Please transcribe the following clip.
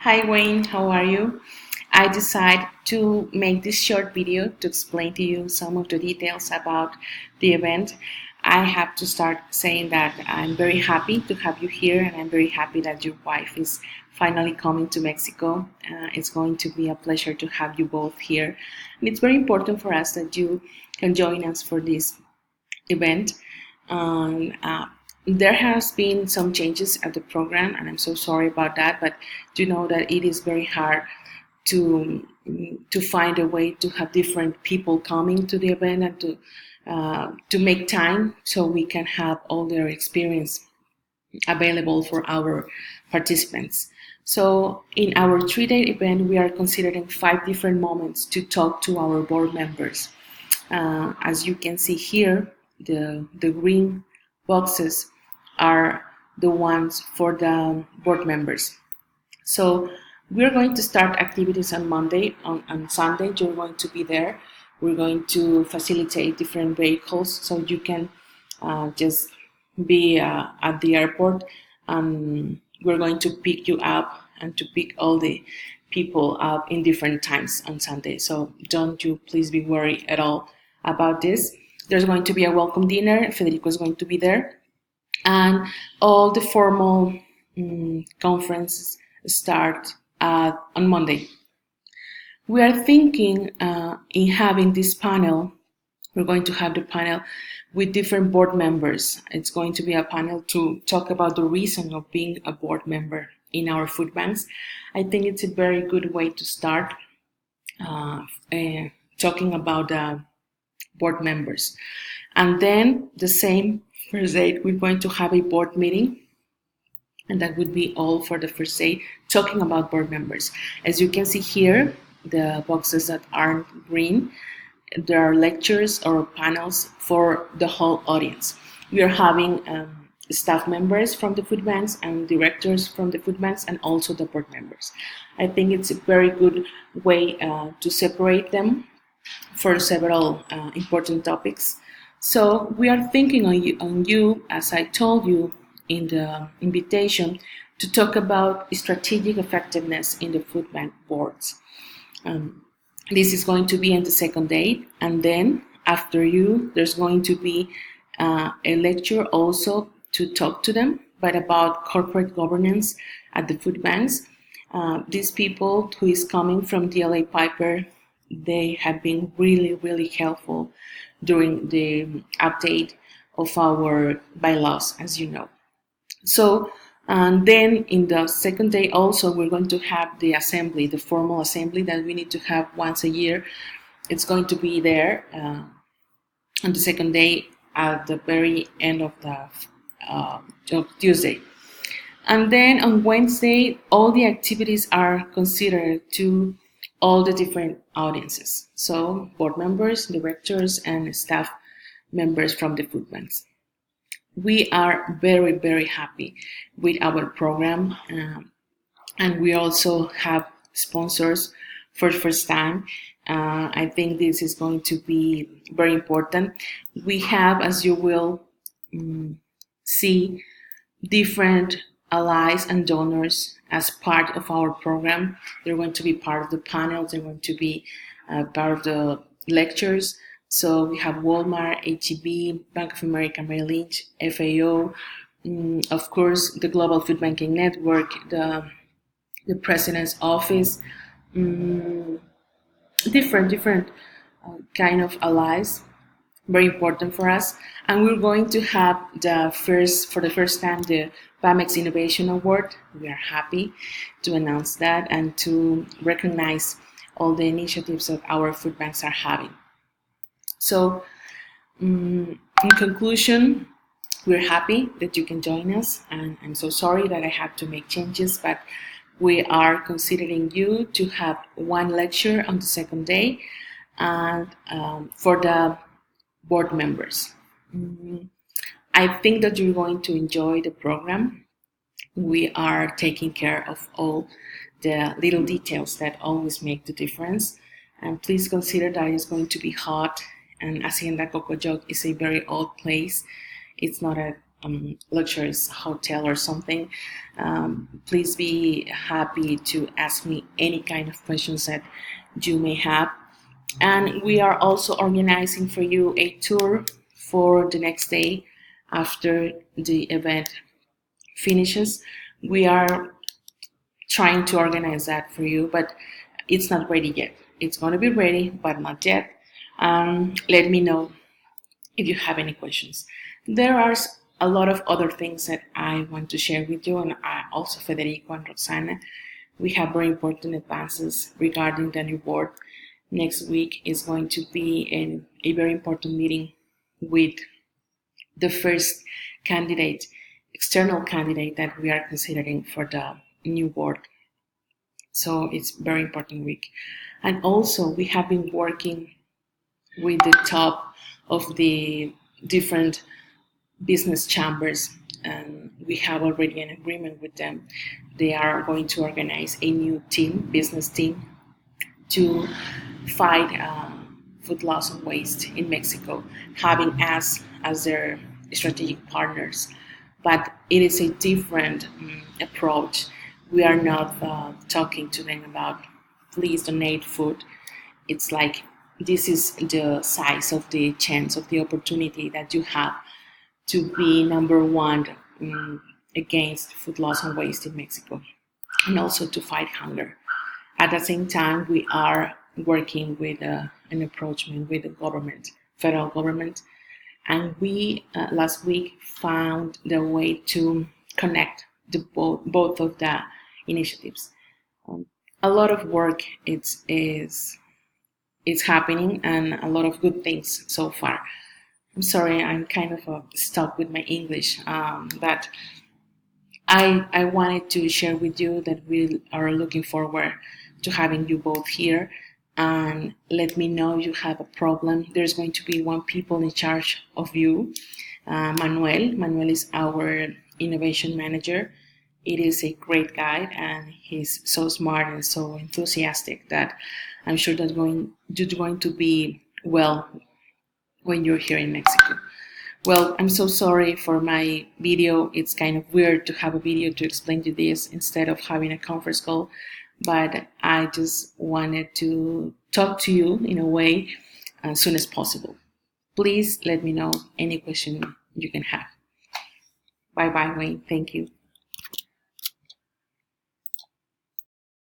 Hi Wayne, how are you? I decided to make this short video to explain to you some of the details about the event. I have to start saying that I'm very happy to have you here, and I'm very happy that your wife is finally coming to Mexico. It's going to be a pleasure to have you both here. And it's very important for us that you can join us for this event. Um, uh, there has been some changes at the program, and I'm so sorry about that. But do know that it is very hard to find a way to have different people coming to the event and to make time so we can have all their experience available for our participants. So in our 3-day event, we are considering 5 different moments to talk to our board members. As you can see here, the green boxes are the ones for the board members. So we're going to start activities on Monday. On Sunday, you're going to be there. We're going to facilitate different vehicles so you can just be at the airport. We're going to pick you up and to pick all the people up in different times on Sunday. So don't you please be worried at all about this. There's going to be a welcome dinner. Federico is going to be there. And all the formal conferences start on Monday. We are thinking in having this panel. We're going to have the panel with different board members. It's going to be a panel to talk about the reason of being a board member in our food banks. I think it's a very good way to start talking about board members. And then the same first day, we're going to have a board meeting, and that would be all for the first day, talking about board members. As you can see here, the boxes that aren't green, there are lectures or panels for the whole audience. We are having staff members from the food banks and directors from the food banks and also the board members. I think it's a very good way to separate them for several important topics. So we are thinking on you, as I told you in the invitation, to talk about strategic effectiveness in the food bank boards. This is going to be on the second day, and then after you, there's going to be a lecture also to talk to them, but about corporate governance at the food banks. These people who is coming from DLA Piper, they have been really, really helpful during the update of our bylaws, as you know. So, and then in the second day also, we're going to have the assembly, the formal assembly that we need to have once a year. It's going to be there on the second day at the very end of the Tuesday. And then on Wednesday, all the activities are considered to all the different audiences. So board members, directors, and staff members from the food banks. We are very, very happy with our program, and we also have sponsors for the first time. I think this is going to be very important. We have, as you will see, different allies and donors as part of our program. They're going to be part of the panels, they're going to be part of the lectures. So we have Walmart, HEB, Bank of America, Merrill Lynch, FAO, of course, the Global Food Banking Network, the President's Office, different kind of allies, very important for us. And we're going to have for the first time, the PAMEX Innovation Award. We are happy to announce that and to recognize all the initiatives that our food banks are having. So, in conclusion, we're happy that you can join us, and I'm so sorry that I have to make changes, but we are considering you to have one lecture on the second day, and for the board members. I think that you're going to enjoy the program. We are taking care of all the little details that always make the difference. And please consider that it's going to be hot, and Hacienda Cocoyoc is a very old place. It's not an luxurious hotel or something, please be happy to ask me any kind of questions that you may have. And we are also organizing for you a tour for the next day after the event finishes. We are trying to organize that for you, but it's not ready yet. It's going to be ready, but not yet. Let me know if you have any questions. There are a lot of other things that I want to share with you, and also Federico and Roxana. We have very important advances regarding the new board. Next week is going to be a very important meeting with the first candidate, external candidate that we are considering for the new board. So it's a very important week. And also we have been working with the top of the different business chambers, and we have already an agreement with them. They are going to organize a new team, business team, to fight food loss and waste in Mexico, having us as their strategic partners. But it is a different approach. We are not talking to them about please donate food. It's like this is the size of the chance of the opportunity that you have to be number one against food loss and waste in Mexico, and also to fight hunger. At the same time, we are working with an approachment with the government, federal government, and we last week found the way to connect both of the initiatives. A lot of work is happening, and a lot of good things so far. I'm sorry, I'm kind of stuck with my English, but I wanted to share with you that we are looking forward to having you both here. And let me know if you have a problem. There's going to be one people in charge of you, Manuel. Manuel is our innovation manager. It is a great guy, and he's so smart and so enthusiastic that I'm sure that you're going to be well when you're here in Mexico. Well, I'm so sorry for my video. It's kind of weird to have a video to explain you this instead of having a conference call, but I just wanted to talk to you in a way as soon as possible. Please let me know any question you can have. Bye bye, Wayne. Thank you.